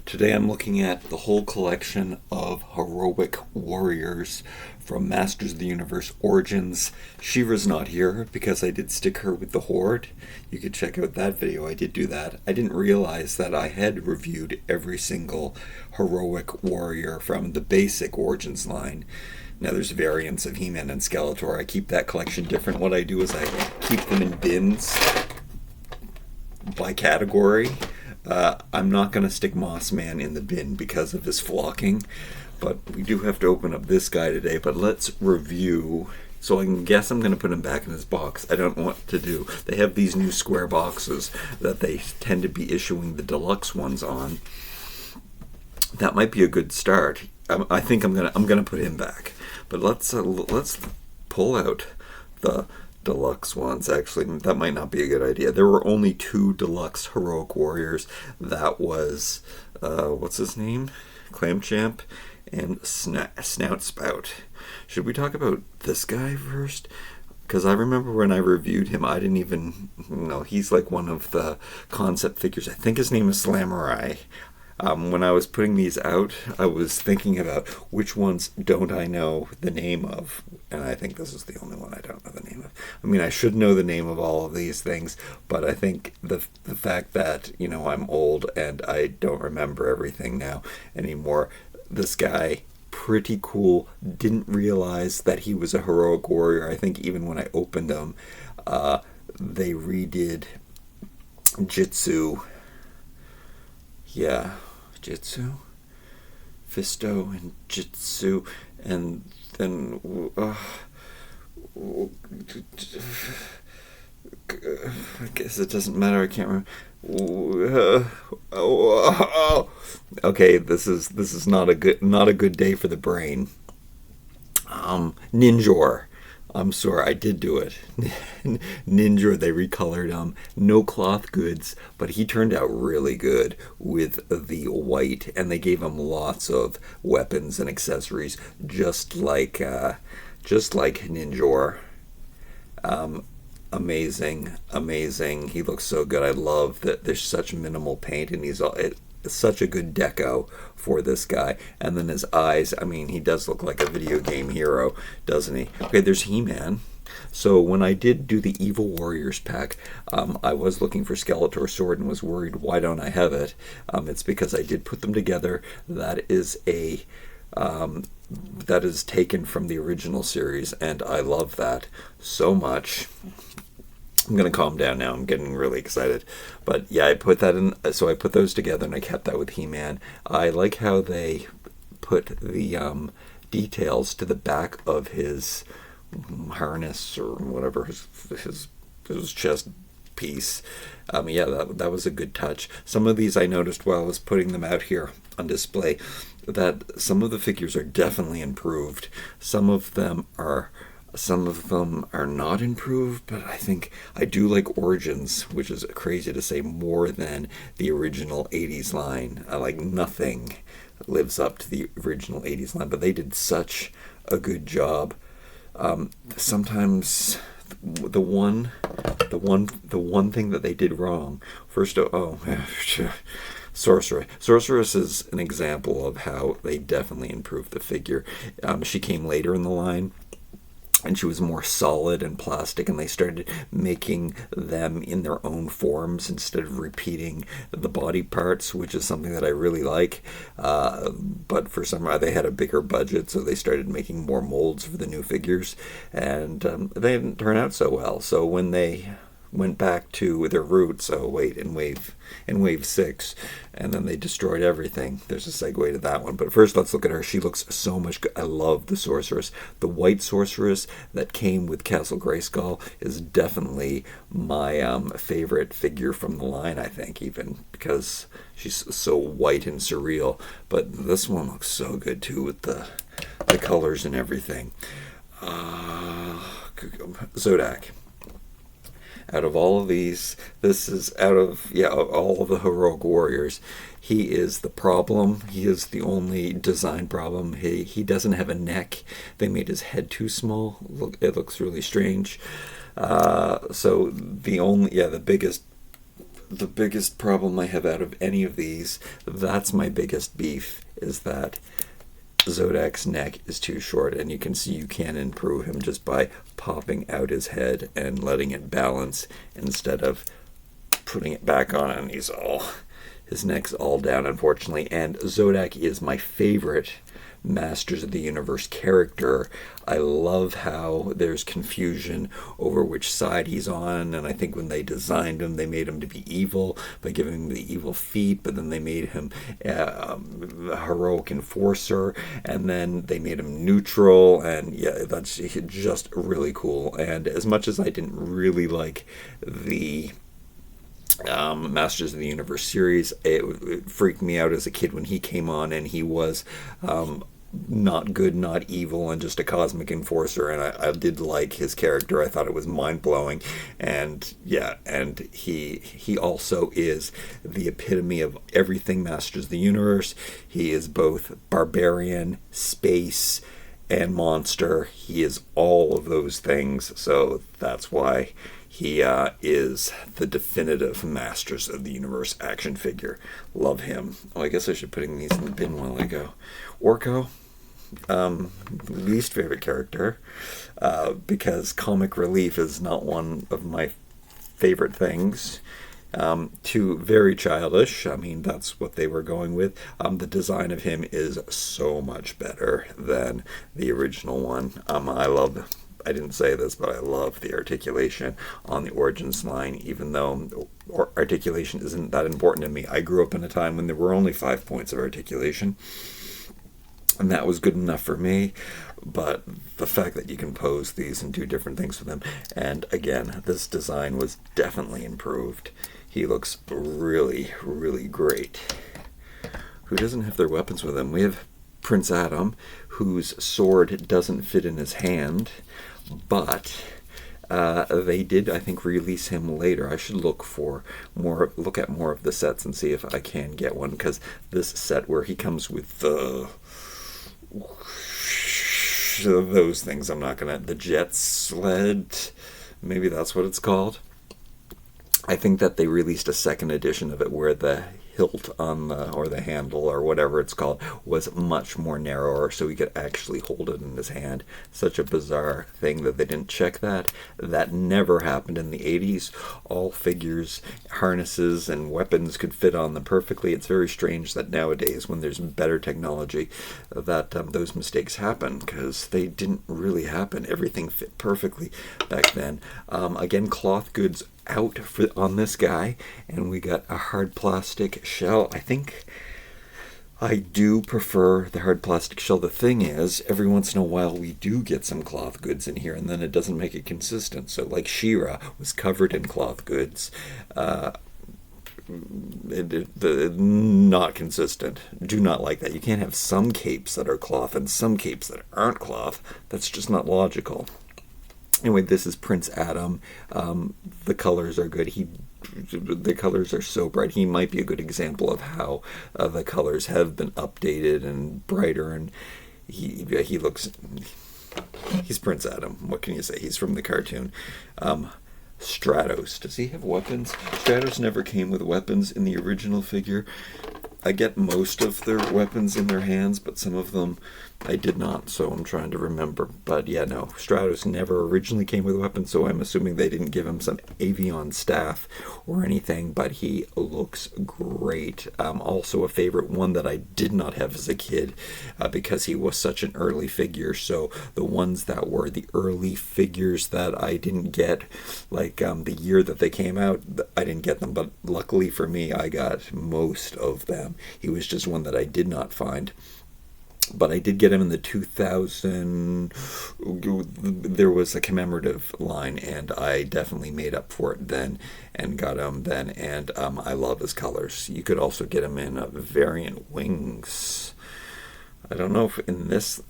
Today I'm looking at the whole collection of heroic warriors from Masters of the Universe Origins. Shira's not here because I did stick her with the Horde. You could check out that video, I did do that. I didn't realize that I had reviewed every single heroic warrior from the basic Origins line. Now there's variants of He-Man and Skeletor. I keep that collection different. What I do is I keep them in bins by category. I'm not going to stick Moss Man in the bin because of his flocking, but we do have to open up this guy today. But let's review. So I guess I'm going to put him back in his box. I don't know what to do. They have these new square boxes that they tend to be issuing the deluxe ones on. That might be a good start. I think I'm gonna put him back. But let's pull out the deluxe ones. Actually, that might not be a good idea. There were only 2 deluxe heroic warriors. That was what's his name, Clamchamp and Snout Spout. Should we talk about this guy first? Because I remember when I reviewed him, I didn't even know he's like one of the concept figures. I think his name is Slamurai. When I was putting these out, I was thinking about which ones don't I know the name of, and I think this is the only one I don't know the name of. I mean, I should know the name of all of these things, but I think the fact that, you know, I'm old and I don't remember everything now anymore. This guy, pretty cool. Didn't realize that he was a heroic warrior. I think even when I opened them, they redid Jitsu. Yeah. Jitsu, Fisto and Jitsu, and then I guess it doesn't matter. I can't remember. Okay, this is not a good day for the brain. Ninjor. I'm sorry, I did do it. Ninjor, they recolored no cloth goods, but he turned out really good with the white, and they gave him lots of weapons and accessories, just like Ninjor. Amazing. He looks so good. I love that there's such minimal paint, and he's such a good deco for this guy. And then his eyes, I mean, he does look like a video game hero, doesn't he? Okay, there's He-Man. So when I did do the Evil Warriors pack, I was looking for Skeletor sword and was worried, why don't I have it? It's because I did put them together. That is taken from the original series, and I love that so much. I'm going to calm down now. I'm getting really excited. But yeah, I put that in. So I put those together and I kept that with He-Man. I like how they put the details to the back of his harness or whatever, his chest piece. Yeah, that was a good touch. Some of these I noticed while I was putting them out here on display, that some of the figures are definitely improved. Some of them are not improved, but I think I do like Origins, which is crazy to say, more than the original 80s line. I like nothing lives up to the original 80s line, but they did such a good job. Sometimes the one thing that they did wrong, Sorceress. Sorceress is an example of how they definitely improved the figure. She came later in the line, and she was more solid and plastic, and they started making them in their own forms instead of repeating the body parts, which is something that I really like. But for some reason, they had a bigger budget, so they started making more molds for the new figures, and they didn't turn out so well. So when they went back to their roots, in wave 6, and then they destroyed everything. There's a segue to that one, but first let's look at her. She looks so much good. I love the Sorceress. The white Sorceress that came with Castle Grayskull is definitely my favorite figure from the line, I think, even because she's so white and surreal. But this one looks so good too, with the colors and everything. Zodac. Out of all of these, this is all of the heroic warriors, he is the problem. He is the only design problem. He doesn't have a neck. They made his head too small. It looks really strange. So the biggest the biggest problem I have out of any of these, that's my biggest beef, is that Zodac's neck is too short, and you can see you can improve him just by popping out his head and letting it balance instead of putting it back on, and his neck's all down, unfortunately. And Zodac is my favorite Masters of the Universe character. I love how there's confusion over which side he's on, and I think when they designed him, they made him to be evil by giving him the evil feet, but then they made him a heroic enforcer, and then they made him neutral, and yeah, that's just really cool. And as much as I didn't really like the Masters of the Universe series, it freaked me out as a kid when he came on, and he was not good, not evil, and just a cosmic enforcer, and I did like his character. I thought it was mind-blowing, and yeah, and he also is the epitome of everything Masters of the Universe. He is both barbarian, space, and monster. He is all of those things, so that's why he is the definitive Masters of the Universe action figure. Love him. Oh, I guess I should put these in the bin while I go. Orko, least favorite character, because comic relief is not one of my favorite things. Too very childish. I mean, that's what they were going with. The design of him is so much better than the original one. I didn't say this, but I love the articulation on the Origins line, even though articulation isn't that important to me. I grew up in a time when there were only 5 points of articulation, and that was good enough for me. But the fact that you can pose these and do different things with them, and again, this design was definitely improved. He looks really, really great. Who doesn't have their weapons with him? We have Prince Adam, whose sword doesn't fit in his hand, but they did, I think, release him later. I should look at more of the sets and see if I can get one, because this set where he comes with those things, the jet sled, maybe that's what it's called. I think that they released a second edition of it where the hilt on or the handle or whatever it's called was much more narrower, so he could actually hold it in his hand. Such a bizarre thing that they didn't check that. That never happened in the 80s. All figures, harnesses, and weapons could fit on them perfectly. It's very strange that nowadays, when there's better technology, that those mistakes happen, because they didn't really happen. Everything fit perfectly back then. Again, cloth goods out on this guy, and we got a hard plastic shell. I think I do prefer the hard plastic shell. The thing is, every once in a while we do get some cloth goods in here, and then it doesn't make it consistent. So like She-Ra was covered in cloth goods. Not consistent. Do not like that. You can't have some capes that are cloth and some capes that aren't cloth. That's just not logical. Anyway, this is Prince Adam. The colors are good. The colors are so bright. He might be a good example of how the colors have been updated and brighter. And he looks. He's Prince Adam. What can you say? He's from the cartoon. Stratos. Does he have weapons? Stratos never came with weapons in the original figure. I get most of their weapons in their hands, but some of them I did not, so I'm trying to remember. But yeah, no, Stratos never originally came with weapons, so I'm assuming they didn't give him some Avion staff or anything, but he looks great. Also a favorite one that I did not have as a kid, because he was such an early figure, so the ones that were the early figures that I didn't get, like the year that they came out, I didn't get them, but luckily for me, I got most of them. He was just one that I did not find. But I did get him in the 2000, there was a commemorative line, and I definitely made up for it then and got him then, and I love his colors. You could also get him in variant wings. I don't know if in this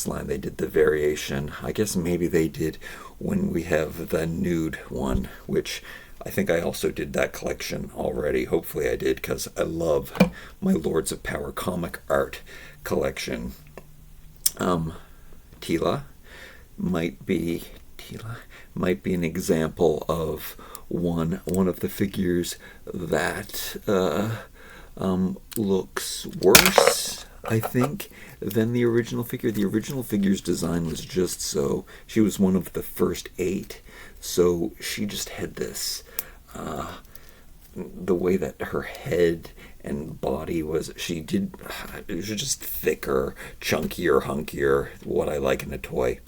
line they did the variation. I guess maybe they did when we have the nude one, which I think I also did that collection already. Hopefully I did, because I love my Lords of Power comic art collection. Teela might be an example of one of the figures that looks worse, I think, than the original figure. The original figure's design was just so. She was one of the first 8, so she just had this, the way that her head and body was, it was just thicker, chunkier, hunkier, what I like in a toy.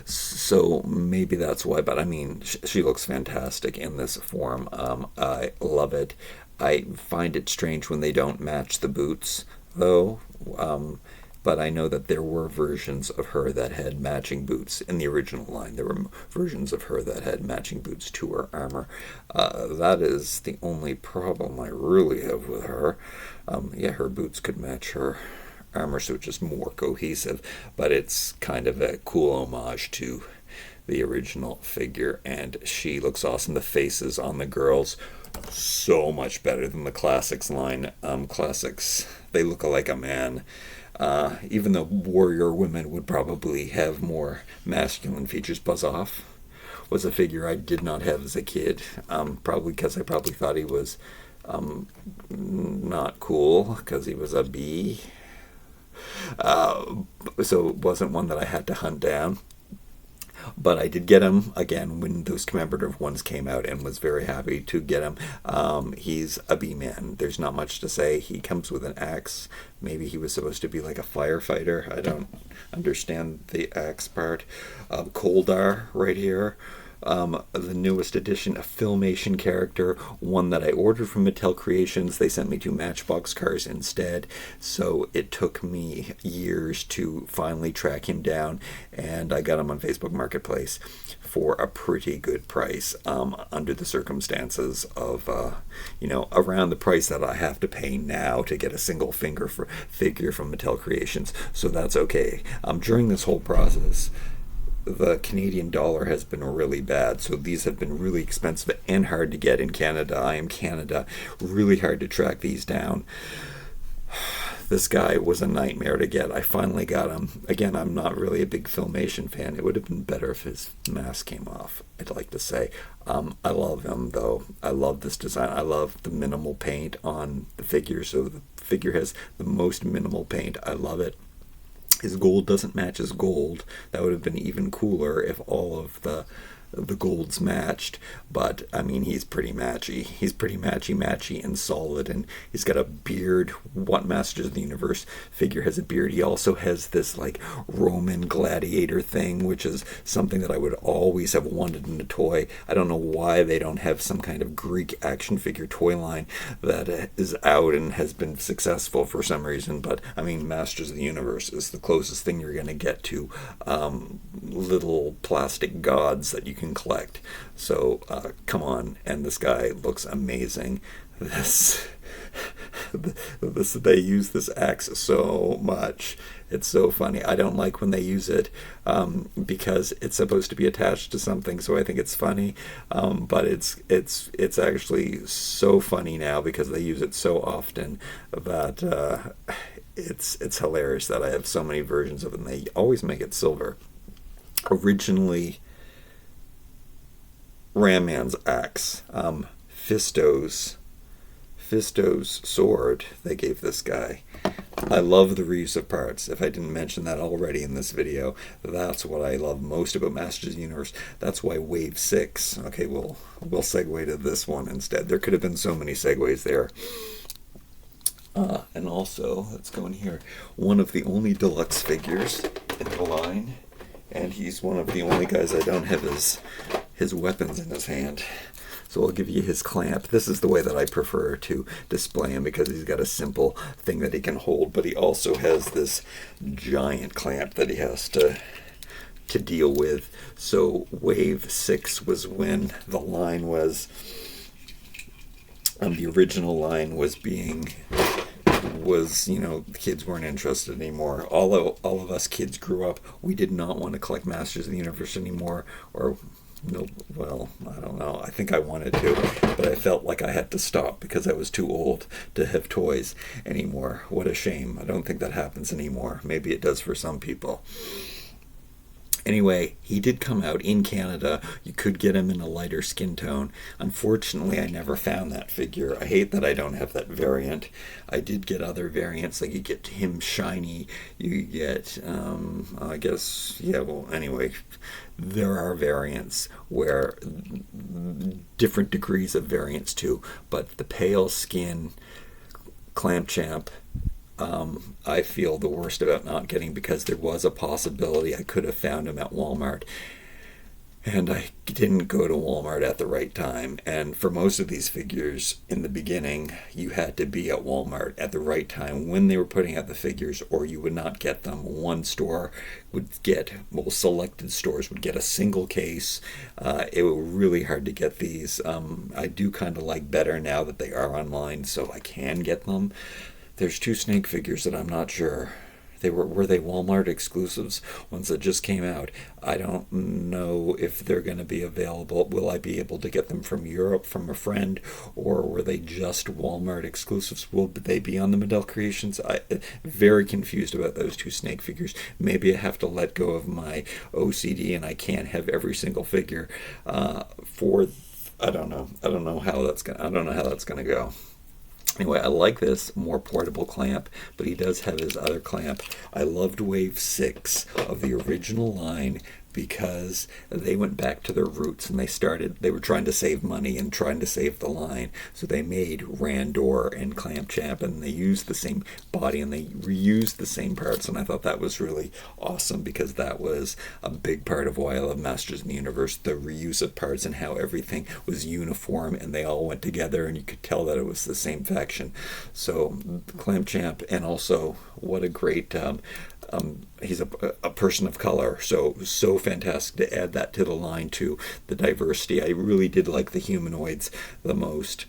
So maybe that's why, but I mean, she looks fantastic in this form. I love it. I find it strange when they don't match the boots, though. But I know that there were versions of her that had matching boots in the original line. There were versions of her that had matching boots to her armor. That is the only problem I really have with her. Yeah, her boots could match her armor, so it's just more cohesive, but it's kind of a cool homage to the original figure, and she looks awesome. The faces on the girls, so much better than the Classics line. Classics, they look like a man. Even though warrior women would probably have more masculine features. Buzz Off was a figure I did not have as a kid, probably because I probably thought he was not cool because he was a bee. So it wasn't one that I had to hunt down. But I did get him again when those commemorative ones came out, and was very happy to get him. He's a B-man. There's not much to say. He comes with an axe. Maybe he was supposed to be like a firefighter. I don't understand the axe part. Koldar right here. The newest edition, a Filmation character, one that I ordered from Mattel Creations. They sent me 2 Matchbox cars instead, so it took me years to finally track him down, and I got him on Facebook Marketplace for a pretty good price, under the circumstances of, around the price that I have to pay now to get a single figure from Mattel Creations, so that's okay. During this whole process, the Canadian dollar has been really bad, so these have been really expensive and hard to get in Canada. I am Canada. Really hard to track these down. This guy was a nightmare to get. I finally got him. Again, I'm not really a big Filmation fan. It would have been better if his mask came off, I'd like to say. I love him, though. I love this design. I love the minimal paint on the figure, so the figure has the most minimal paint. I love it. His gold doesn't match his gold. That would have been even cooler if all of the golds matched, but I mean, he's pretty matchy. He's pretty matchy and solid, and he's got a beard. What Masters of the Universe figure has a beard? He also has this like Roman gladiator thing, which is something that I would always have wanted in a toy. I don't know why they don't have some kind of Greek action figure toy line that is out and has been successful for some reason, but I mean, Masters of the Universe is the closest thing you're going to get to little plastic gods that you can collect. So come on, and this guy looks amazing. They use this axe so much. It's so funny. I don't like when they use it because it's supposed to be attached to something, so I think it's funny. But it's actually so funny now because they use it so often that it's hilarious that I have so many versions of it, and they always make it silver. Originally, Ram Man's axe, Fisto's sword they gave this guy. I love the reuse of parts. If I didn't mention that already in this video, that's what I love most about Masters of the Universe. That's why Wave 6, okay, we'll segue to this one instead. There could have been so many segues there. And also, let's go in here, one of the only deluxe figures in the line, and he's one of the only guys I don't have his weapons in his hand. So I'll give you his clamp. This is the way that I prefer to display him because he's got a simple thing that he can hold, but he also has this giant clamp that he has to deal with. So Wave 6 was when the line was, the original line was, the kids weren't interested anymore. All of us kids grew up, we did not want to collect Masters of the Universe anymore, or no, well, I don't know. I think I wanted to, but I felt like I had to stop because I was too old to have toys anymore. What a shame. I don't think that happens anymore. Maybe it does for some people. Anyway, he did come out in Canada. You could get him in a lighter skin tone. Unfortunately, I never found that figure. I hate that I don't have that variant. I did get other variants, like you get him shiny, you get, I guess, yeah, well, anyway, there are variants where different degrees of variants too, but the pale skin Clamp Champ, I feel the worst about not getting, because there was a possibility I could have found him at Walmart, and I didn't go to Walmart at the right time. And for most of these figures in the beginning, you had to be at Walmart at the right time when they were putting out the figures, or you would not get them. One store would get, well, selected stores would get a single case. It was really hard to get these. I do kind of like better now that they are online, so I can get them. There's two snake figures that I'm not sure. Were they Walmart exclusives, ones that just came out? I don't know if they're going to be available. Will I be able to get them from Europe from a friend, or were they just Walmart exclusives? Will they be on the Model Creations? I'm very confused about those two snake figures. Maybe I have to let go of my OCD and I can't have every single figure. I don't know. I don't know how that's gonna go. Anyway, I like this more portable clamp, but he does have his other clamp. I loved Wave 6 of the original line because they went back to their roots and they were trying to save money and trying to save the line. So they made Randor and Clamp Champ, and they used the same body and they reused the same parts. And I thought that was really awesome, because that was a big part of why I love Masters of the Universe, the reuse of parts and how everything was uniform and they all went together and you could tell that it was the same faction. So Clamp Champ, and also what a great he's a person of color, so fantastic to add that to the line, to the diversity. I really did like the humanoids the most,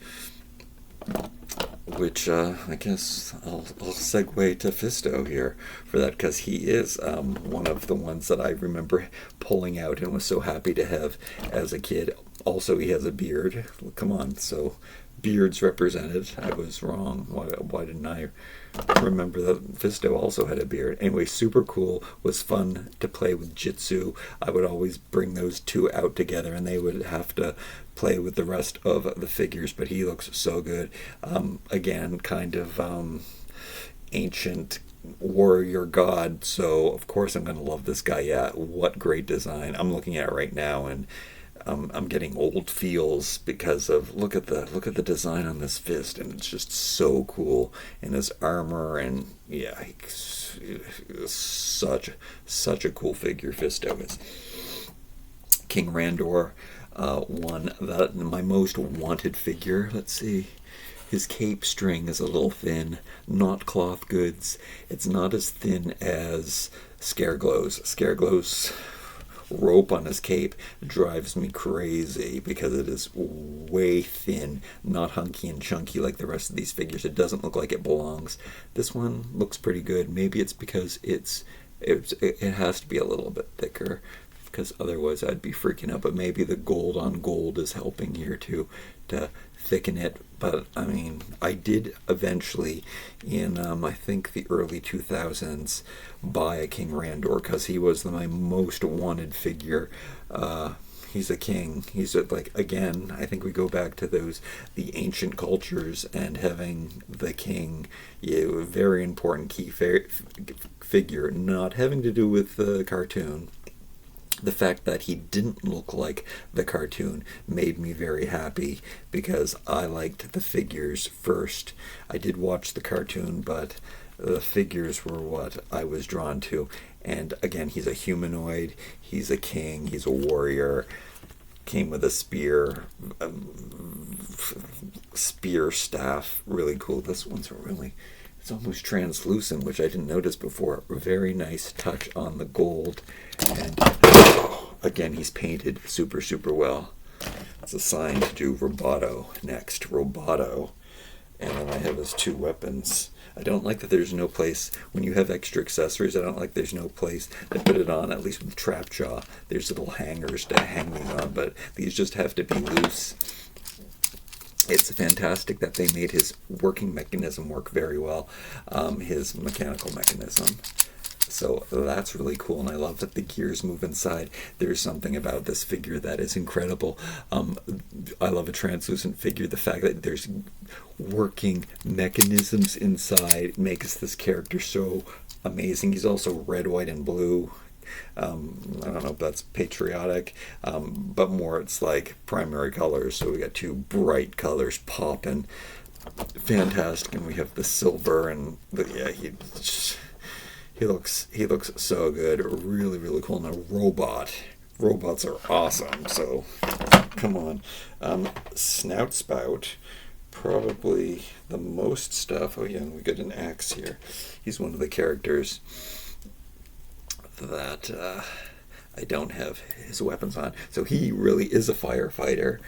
which I guess I'll segue to Fisto here for that, because he is one of the ones that I remember pulling out and was so happy to have as a kid. Also, he has a beard. Come on, so beards represented. I was wrong. Why didn't I remember that Fisto also had a beard? Anyway, super cool. Was fun to play with Jitsu. I would always bring those two out together and they would have to play with the rest of the figures, but he looks so good. Again, kind of ancient warrior god, so of course I'm going to love this guy. Yeah, what great design. I'm looking at it right now and I'm getting old feels because of look at the design on this fist, and it's just so cool in his armor. And yeah, such a cool figure Fisto is. King Randor, my most wanted figure. Let's see. His cape string is a little thin, not cloth goods. It's not as thin as Scareglow's. Scareglow's rope on his cape drives me crazy because it is way thin, not hunky and chunky like the rest of these figures. It doesn't look like it belongs. This one looks pretty good. Maybe it's because it has to be a little bit thicker, because otherwise I'd be freaking out. But maybe the gold on gold is helping here too, to thicken it. But I mean, I did eventually in I think the early 2000s buy a King Randor, because he was my most wanted figure. He's a king. He's like, again, I think we go back to the ancient cultures, and having the king, a very important key figure, not having to do with the cartoon. The fact that he didn't look like the cartoon made me very happy, because I liked the figures first. I did watch the cartoon, but the figures were what I was drawn to. And again, he's a humanoid, he's a king, he's a warrior, came with a spear staff, really cool. This one's really, it's almost translucent, which I didn't notice before. Very nice touch on the gold. And again, he's painted super well. It's a sign to do Roboto next. Roboto. And then I have his two weapons. I don't like that there's no place, when you have extra accessories, I don't like there's no place to put it on, at least with Trapjaw. There's little hangers to hang these on, but these just have to be loose. It's fantastic that they made his working mechanism work very well, his mechanical mechanism. So that's really cool, and I love that the gears move inside. There's something about this figure that is incredible. I love a translucent figure. The fact that there's working mechanisms inside makes this character so amazing. He's also red, white, and blue. I don't know if that's patriotic, but more it's like primary colors. So we got two bright colors popping, fantastic, and we have the silver and yeah, he looks so good, really really cool. And a robots are awesome. So come on, Snout Spout. Probably the most stuff. Oh yeah, and we got an axe here. He's one of the characters that I don't have his weapons on. So he really is a firefighter.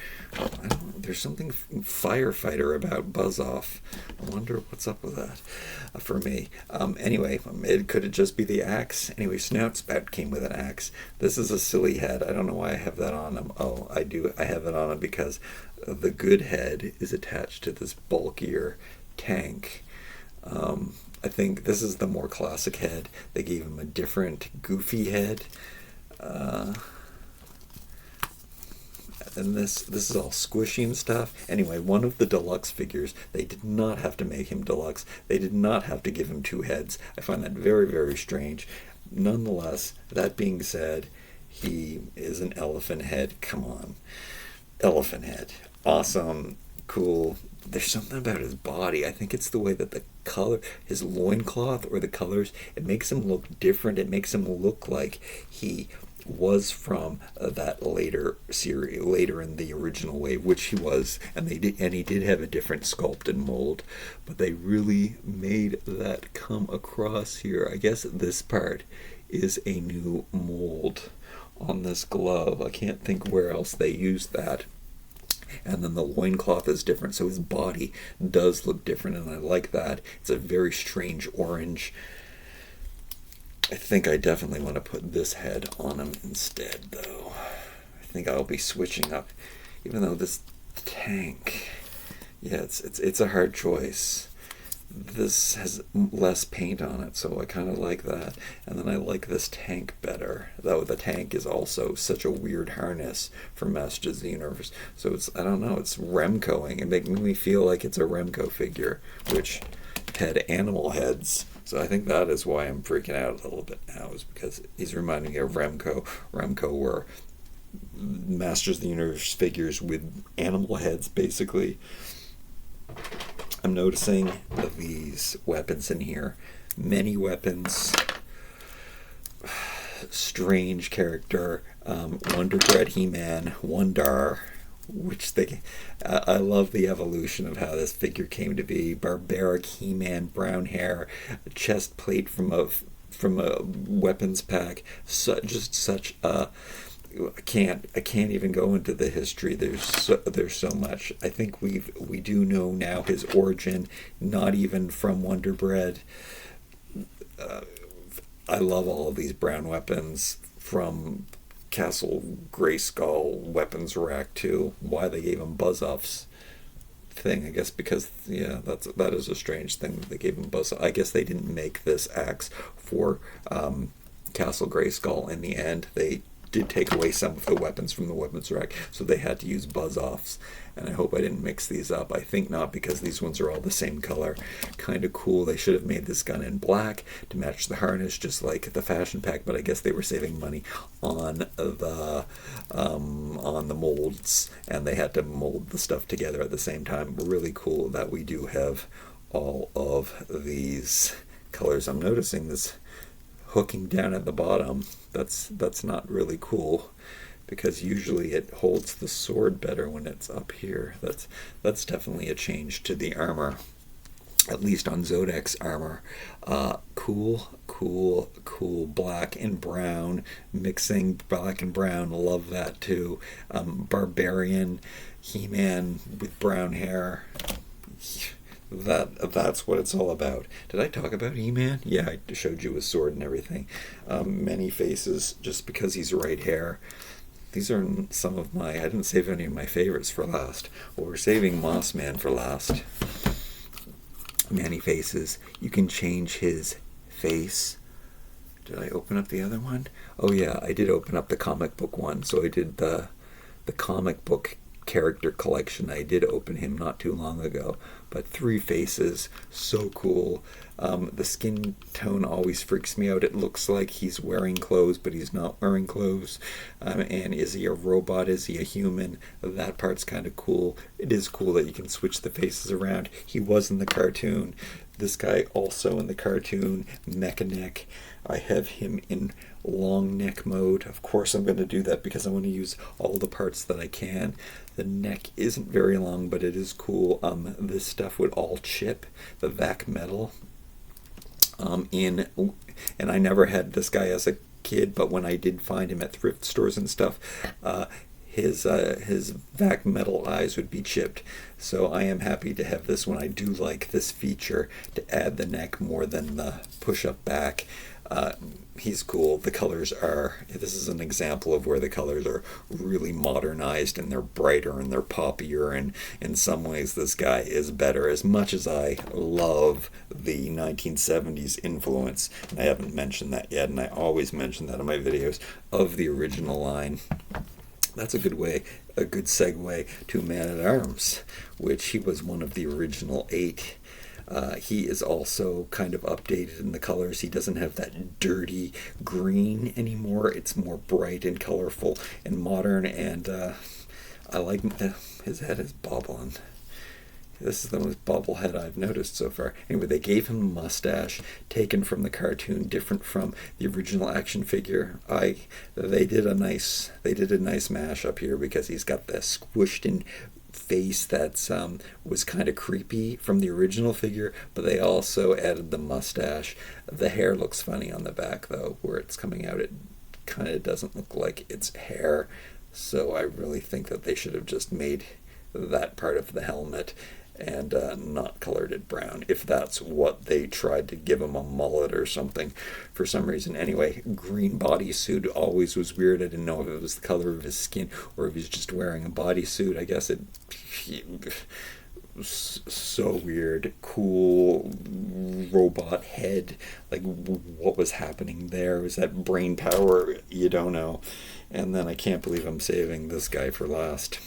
There's something firefighter about Buzz-Off. I wonder what's up with that for me. Anyway, it could just be the axe. Anyway, Snout Spout came with an axe. This is a silly head. I don't know why I have that on him. Oh, I do. I have it on him because the good head is attached to this bulkier tank. I think this is the more classic head. They gave him a different goofy head. And this is all squishy and stuff. Anyway, one of the deluxe figures, they did not have to make him deluxe. They did not have to give him two heads. I find that very, very strange. Nonetheless, that being said, he is an elephant head. Come on. Elephant head. Awesome. Cool. There's something about his body. I think it's the way that the color, his loincloth or the colors, it makes him look different. It makes him look like he was from that later series, later in the original wave, which he was, and he did have a different sculpt and mold, but they really made that come across here. I guess this part is a new mold on this glove. I can't think where else they used that. And then the loincloth is different, so his body does look different, and I like that. It's a very strange orange. I think I definitely want to put this head on him instead, though. I think I'll be switching up, even though this tank, yeah, it's a hard choice. This has less paint on it, so I kind of like that. And then I like this tank better, though the tank is also such a weird harness for Masters of the Universe. So it's, I don't know, it's Remcoing. It makes me feel like it's a Remco figure, which had animal heads. So I think that is why I'm freaking out a little bit now, is because he's reminding me of Remco. Remco were Masters of the Universe figures with animal heads, basically. I'm noticing these weapons in here. Many weapons. Strange character. Wonder Bread He-Man. Wondar. Which I love the evolution of how this figure came to be. Barbaric He-Man, brown hair, a chest plate from a weapons pack. Just such a... I can't even go into the history. There's so much. I think we do know now his origin, not even from Wonder Bread. I love all of these brown weapons from Castle Grayskull weapons rack to why they gave him Buzz-Off's thing. I guess because that is a strange thing that they gave him Buzz. I guess they didn't make this axe for Castle Grayskull in the end. They did take away some of the weapons from the weapons rack, so they had to use Buzz-Offs, and I hope I didn't mix these up. I think not, because these ones are all the same color. Kind of cool. They should have made this gun in black to match the harness, just like the fashion pack, but I guess they were saving money on the molds, and they had to mold the stuff together at the same time. Really cool that we do have all of these colors. I'm noticing this hooking down at the bottom. That's not really cool, because usually it holds the sword better when it's up here. That's definitely a change to the armor, at least on Zodac's armor. Cool. Black and brown, mixing black and brown. Love that too. Barbarian He-Man with brown hair. That's what it's all about. Did I talk about He-Man? Yeah, I showed you his sword and everything. Many faces, just because he's right hair. These are some of my... I didn't save any of my favorites for last. Well, we're saving Moss Man for last. Many faces. You can change his face Did I open up the other one? Oh yeah, I did open up the comic book one. So I did the comic book character collection. I did open him not too long ago. But 3 faces, so cool. The skin tone always freaks me out. It looks like he's wearing clothes, but he's not wearing clothes. And is he a robot? Is he a human? That part's kind of cool. It is cool that you can switch the faces around. He was in the cartoon. This guy also in the cartoon, Mekaneck. I have him in long neck mode. Of course I'm going to do that because I want to use all the parts that I can. The neck isn't very long, but it is cool. This stuff would all chip, the vac metal. And I never had this guy as a kid, but when I did find him at thrift stores and stuff, his vac metal eyes would be chipped. So I am happy to have this one. I do like this feature to add the neck more than the push-up back. He's cool. The colors are, this is an example of where the colors are really modernized and they're brighter and they're poppier, and in some ways this guy is better. As much as I love the 1970s influence, and I haven't mentioned that yet, and I always mention that in my videos, of the original line. That's a good segue to Man-at-Arms, which he was one of the original 8. He is also kind of updated in the colors. He doesn't have that dirty green anymore. It's more bright and colorful and modern, and I like his head is bobbling. This is the most bobble head I've noticed so far. Anyway, they gave him a mustache taken from the cartoon, different from the original action figure. They did a nice mashup here because he's got the squished in face that's was kind of creepy from the original figure, but they also added the mustache. The hair looks funny on the back though, where it's coming out. It kind of doesn't look like it's hair, so I really think that they should have just made that part of the helmet and not colored it brown, if that's what they tried to give him, a mullet or something for some reason. Anyway, green bodysuit always was weird. I didn't know if it was the color of his skin or if he's just wearing a bodysuit. I guess it so weird. Cool robot head. Like, what was happening there? Was that brain power? You don't know. And then I can't believe I'm saving this guy for last.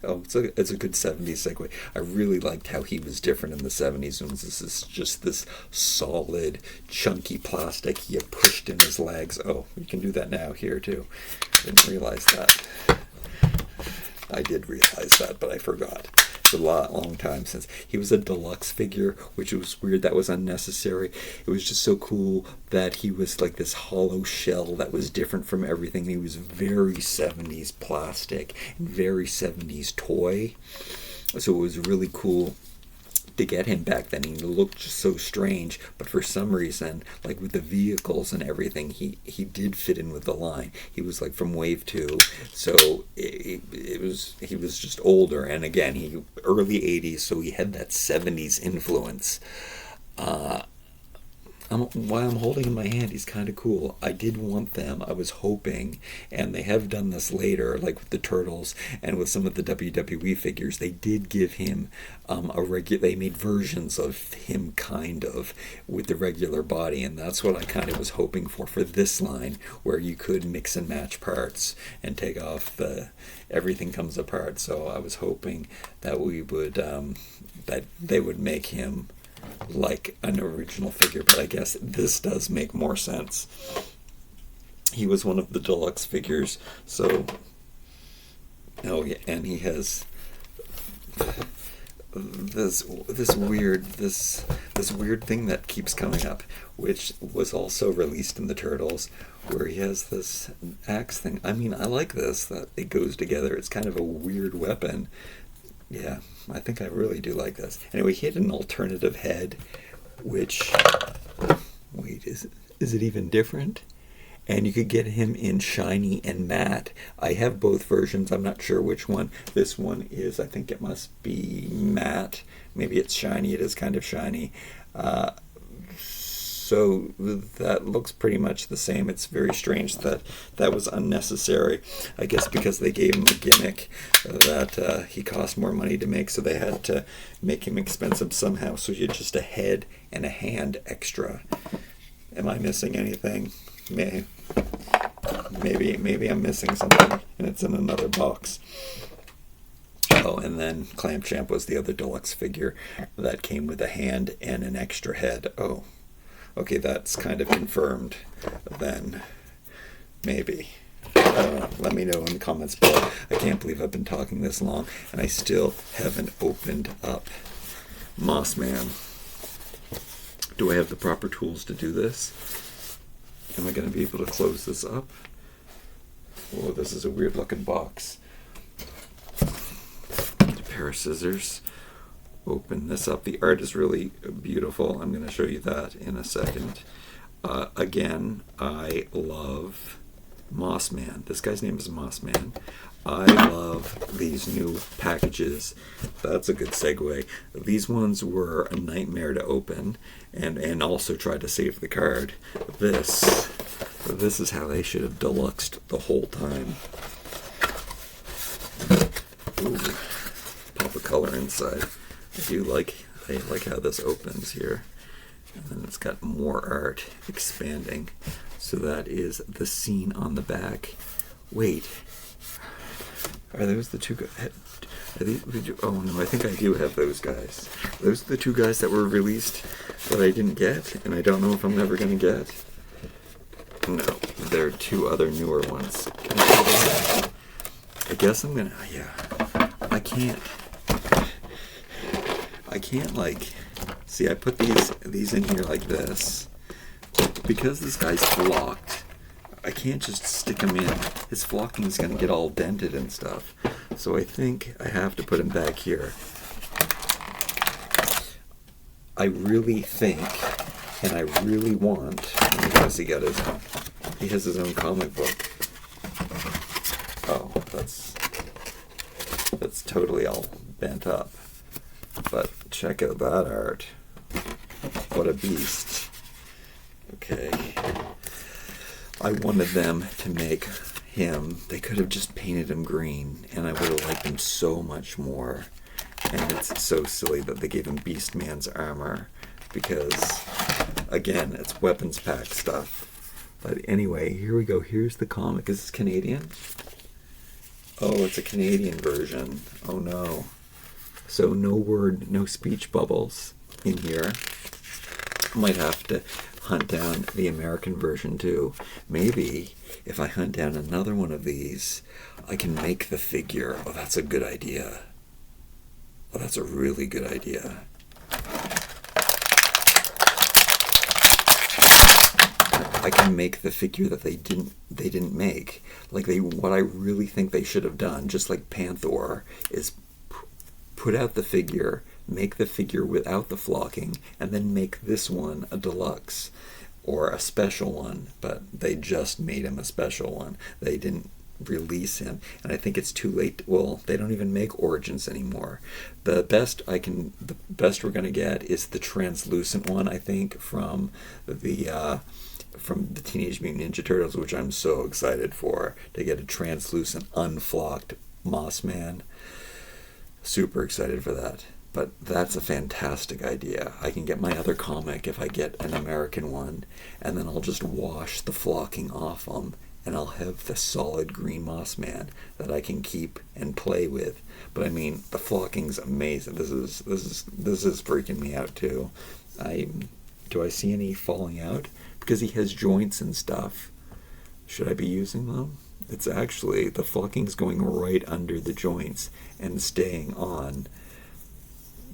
It's a good 70s segue. I really liked how he was different in the 70s. This is just this solid, chunky plastic he had pushed in his legs. Oh, you can do that now here too. I didn't realize that. I did realize that, but I forgot. It's a long time since. He was a deluxe figure, which was weird. That was unnecessary. It was just so cool that he was like this hollow shell that was different from everything. He was very 70s plastic and very 70s toy. So it was really cool to get him back then. He looked just so strange, but for some reason, like with the vehicles and everything, he did fit in with the line. He was like from Wave 2, so he was just older, and again, he early 80s, so he had that 70s influence. While I'm holding in my hand, he's kind of cool. I did want them. I was hoping, and they have done this later, like with the Turtles and with some of the WWE figures, they did give him they made versions of him kind of with the regular body, and that's what I kind of was hoping for this line, where you could mix and match parts and take off everything comes apart. So I was hoping that we would, that they would make him like an original figure, but I guess this does make more sense. He was one of the deluxe figures, so yeah, and he has this weird thing that keeps coming up, which was also released in the Turtles, where he has this axe thing. I mean, I like this, that it goes together. It's kind of a weird weapon. Yeah, I think I really do like this. Anyway, he had an alternative head, which, wait, is it even different? And you could get him in shiny and matte. I have both versions. I'm not sure which one. This one is, I think it must be matte. Maybe it's shiny. It is kind of shiny. So that looks pretty much the same. It's very strange that was unnecessary. I guess because they gave him a gimmick that he cost more money to make, so they had to make him expensive somehow. So you had just a head and a hand extra. Am I missing anything? Maybe I'm missing something, and it's in another box. Oh, and then Clamp Champ was the other deluxe figure that came with a hand and an extra head. Oh, okay, that's kind of confirmed then. Maybe. I don't know. Let me know in the comments below. I can't believe I've been talking this long, and I still haven't opened up Mossman. Do I have the proper tools to do this? Am I going to be able to close this up? Oh, this is a weird looking box. A pair of scissors. Open this up. The art is really beautiful. I'm going to show you that in a second. Again, I love Mossman. This guy's name is Mossman. I love these new packages. That's a good segue. These ones were a nightmare to open and also try to save the card. This is how they should have deluxed the whole time. Ooh, pop a color inside. I like how this opens here. And then it's got more art expanding. So that is the scene on the back. Wait. Are those the two guys? Oh no, I think I do have those guys. Those are the two guys that were released that I didn't get, and I don't know if I'm ever going to get. No, there are two other newer ones. Can I pull this out? I guess I'm gonna. Yeah, I can't like. See, I put these in here like this because this guy's flocked. I can't just stick him in. His flocking is going to get all dented and stuff. So I think I have to put him back here. I really think, and I really want, because he has his own comic book. Oh, that's totally all bent up. But check out that art. What a beast. Okay. I wanted them to make him, they could have just painted him green, and I would have liked him so much more. And it's so silly that they gave him Beastman's armor, because, again, it's weapons pack stuff. But anyway, here we go. Here's the comic. Is this Canadian? Oh, it's a Canadian version. Oh no. So no word, no speech bubbles in here. Might have to hunt down the American version too. Maybe if I hunt down another one of these, I can make the figure. Oh, that's a good idea. Oh, that's a really good idea. I can make the figure that they didn't make. Like what I really think they should have done, just like Panther, is put out the figure, make the figure without the flocking, and then make this one a deluxe or a special one. But they just made him a special one. They didn't release him, and I think it's too late. Well, they don't even make Origins anymore. The best we're gonna get is the translucent one, I think, from the Teenage Mutant Ninja Turtles, which I'm so excited for, to get a translucent, unflocked Mossman. Super excited for that. But that's a fantastic idea. I can get my other comic if I get an American one, and then I'll just wash the flocking off them, and I'll have the solid green Mossman that I can keep and play with. But I mean, the flocking's amazing. This is freaking me out too. Do I see any falling out? Because he has joints and stuff. Should I be using them? It's actually, the flocking's going right under the joints and staying on.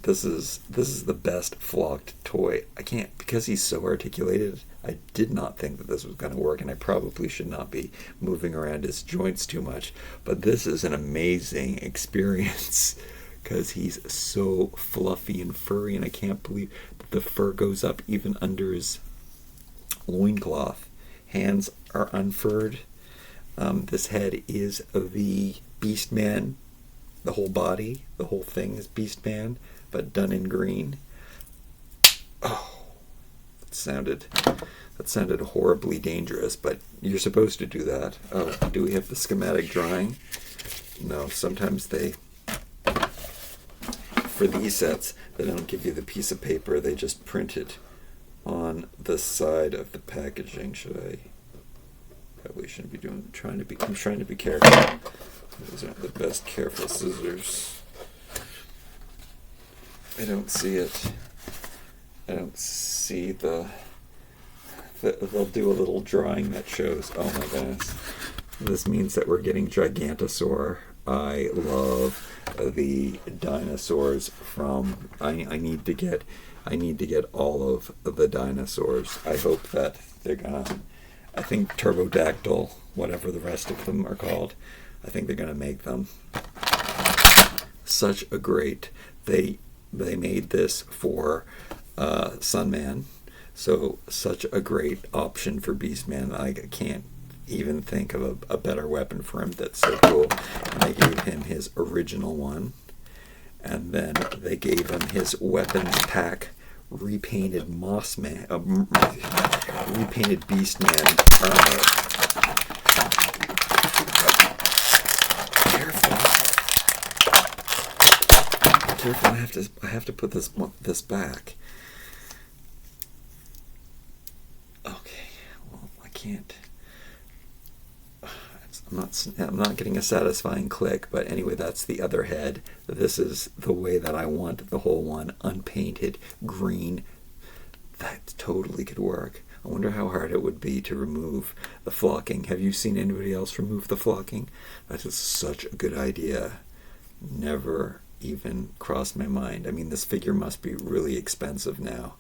This is the best flocked toy. I can't, because he's so articulated, I did not think that this was going to work, and I probably should not be moving around his joints too much. But this is an amazing experience because he's so fluffy and furry, and I can't believe that the fur goes up even under his loincloth. Hands are unfurred. This head is the Beastman. The whole body, the whole thing is Beastman, but done in green. Oh, that sounded horribly dangerous, but you're supposed to do that. Oh, do we have the schematic drawing? No, sometimes for these sets, they don't give you the piece of paper, they just print it on the side of the packaging. Probably shouldn't be I'm trying to be careful. Those aren't the best careful scissors. I don't see it. I don't see they'll do a little drawing that shows. Oh my goodness. This means that we're getting Gigantosaur. I love the dinosaurs from. I need to get all of the dinosaurs. I hope that they're gonna. I think Turbodactyl, whatever the rest of them are called, I think they're gonna make them. Such a great. They made this for Sunman, so such a great option for Beastman. I can't even think of a better weapon for him that's so cool. And they gave him his original one, and then they gave him his weapons pack repainted repainted Beastman armor. Careful! I have to put this back. Okay, well I can't. I'm not getting a satisfying click, but anyway, that's the other head. This is the way that I want the whole one, unpainted, green. That totally could work. I wonder how hard it would be to remove the flocking. Have you seen anybody else remove the flocking? That is such a good idea. Never even crossed my mind. I mean, this figure must be really expensive now.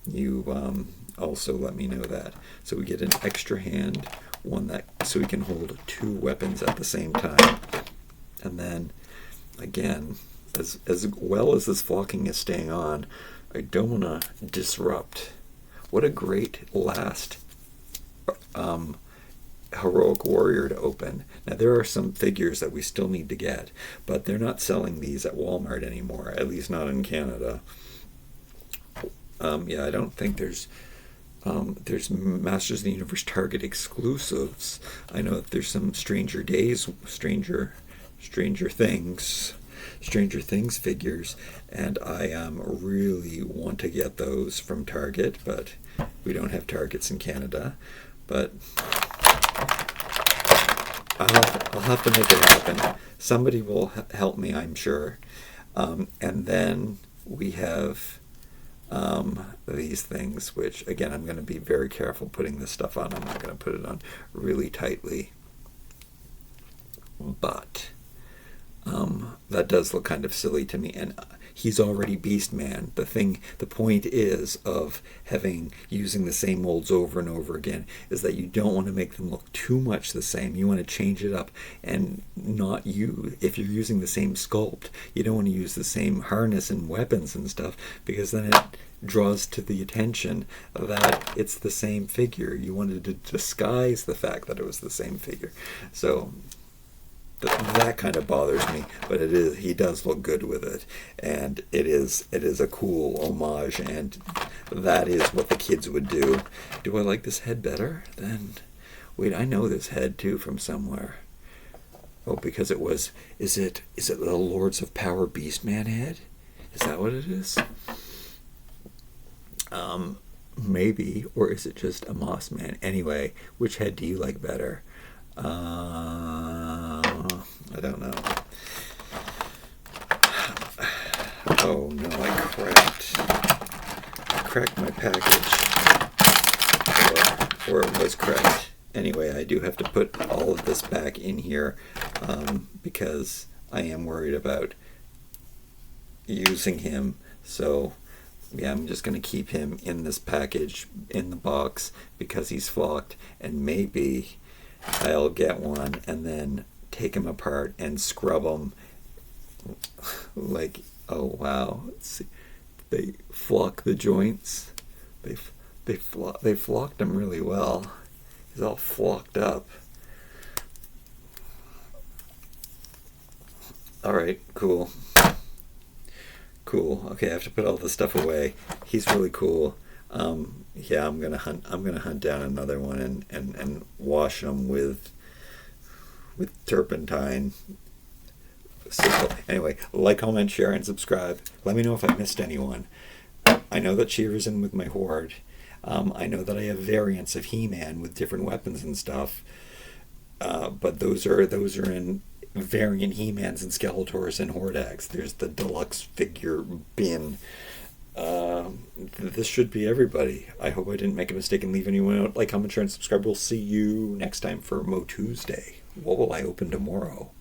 You also let me know that. So we get an extra hand, one that so we can hold two weapons at the same time. And then again, as well as this flocking is staying on, I don't want to disrupt. What a great last heroic warrior to open. Now there are some figures that we still need to get, but they're not selling these at Walmart anymore, at least not in Canada. Yeah, I don't think there's Masters of the Universe Target exclusives. I know that there's some Stranger Things figures, and I really want to get those from Target, but we don't have Targets in Canada. But I'll have to make it happen. Somebody will help me, I'm sure. And then we have these things, which again, I'm going to be very careful putting this stuff on. I'm not going to put it on really tightly, but that does look kind of silly to me. And he's already Beastman. The point is of using the same molds over and over again is that you don't want to make them look too much the same. You want to change it up, and if you're using the same sculpt, you don't want to use the same harness and weapons and stuff, because then it draws to the attention that it's the same figure. You wanted to disguise the fact that it was the same figure. So that kind of bothers me, but he does look good with it, and it is a cool homage, and that is what the kids would do. Do I like this head better? Wait, I know this head too from somewhere. Oh, because is it the Lords of Power Beastman head? Is that what it is? Maybe, or is it just a Mossman? Anyway, which head do you like better? I don't know. Oh no, I cracked my package. Or it was cracked. Anyway, I do have to put all of this back in here because I am worried about using him. So yeah, I'm just going to keep him in this package, in the box, because he's flocked, and maybe I'll get one and then take him apart and scrub him. Like, oh wow, let's see. They flock the joints. They flocked him really well. He's all flocked up. All right, cool. Okay, I have to put all this stuff away. He's really cool. Yeah, I'm gonna hunt down another one and wash them with turpentine. So anyway, like, comment, share, and subscribe. Let me know if I missed anyone. I know that Cheever's in with my horde. I know that I have variants of He-Man with different weapons and stuff, but those are in variant He-Mans and Skeletors and Hordax. There's the deluxe figure bin. This should be everybody. I hope I didn't make a mistake and leave anyone out. Like, comment, share, and subscribe. We'll see you next time for Mo Tuesday. What will I open tomorrow?